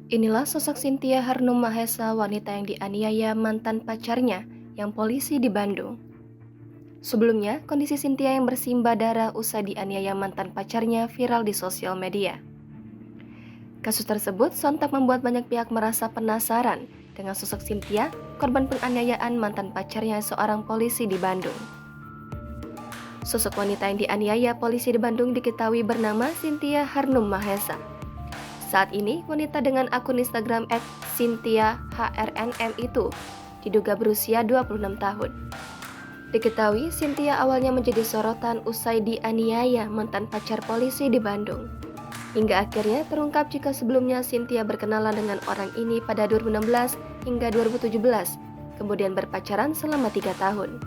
Inilah sosok Cynthia Harnum Mahesa, wanita yang dianiaya mantan pacarnya yang polisi di Bandung. Sebelumnya, kondisi Cynthia yang bersimbah darah usai dianiaya mantan pacarnya viral di sosial media. Kasus tersebut sontak membuat banyak pihak merasa penasaran dengan sosok Cynthia, korban penganiayaan mantan pacarnya seorang polisi di Bandung. Sosok wanita yang dianiaya polisi di Bandung diketahui bernama Cynthia Harnum Mahesa. Saat ini, wanita dengan akun Instagram @CynthiaHRNM itu diduga berusia 26 tahun. Diketahui, Cynthia awalnya menjadi sorotan usai dianiaya mantan pacar polisi di Bandung. Hingga akhirnya terungkap jika sebelumnya Cynthia berkenalan dengan orang ini pada 2016 hingga 2017, kemudian berpacaran selama 3 tahun.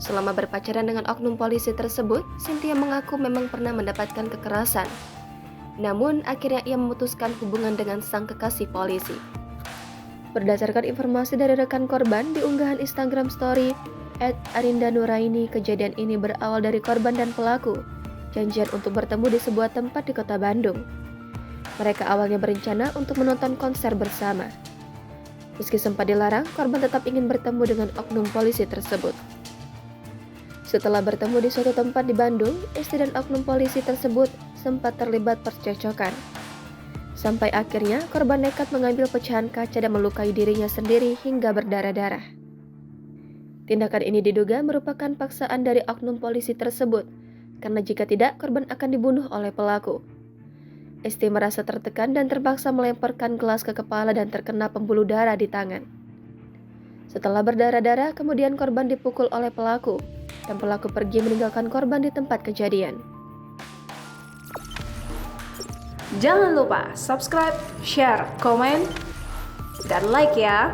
Selama berpacaran dengan oknum polisi tersebut, Cynthia mengaku memang pernah mendapatkan kekerasan. Namun, akhirnya ia memutuskan hubungan dengan sang kekasih polisi. Berdasarkan informasi dari rekan korban di unggahan Instagram story @arindanuraini, kejadian ini berawal dari korban dan pelaku janjian untuk bertemu di sebuah tempat di kota Bandung. Mereka awalnya berencana untuk menonton konser bersama. Meski sempat dilarang, korban tetap ingin bertemu dengan oknum polisi tersebut. Setelah bertemu di suatu tempat di Bandung, istri dan oknum polisi tersebut sempat terlibat percekcokan. Sampai akhirnya korban nekat mengambil pecahan kaca dan melukai dirinya sendiri hingga berdarah-darah. Tindakan ini diduga merupakan paksaan dari oknum polisi tersebut, karena jika tidak korban akan dibunuh oleh pelaku. Istri merasa tertekan dan terpaksa melemparkan gelas ke kepala dan terkena pembuluh darah di tangan. Setelah berdarah-darah, kemudian korban dipukul oleh pelaku, dan pelaku pergi meninggalkan korban di tempat kejadian. Jangan lupa subscribe, share, komen, dan like ya!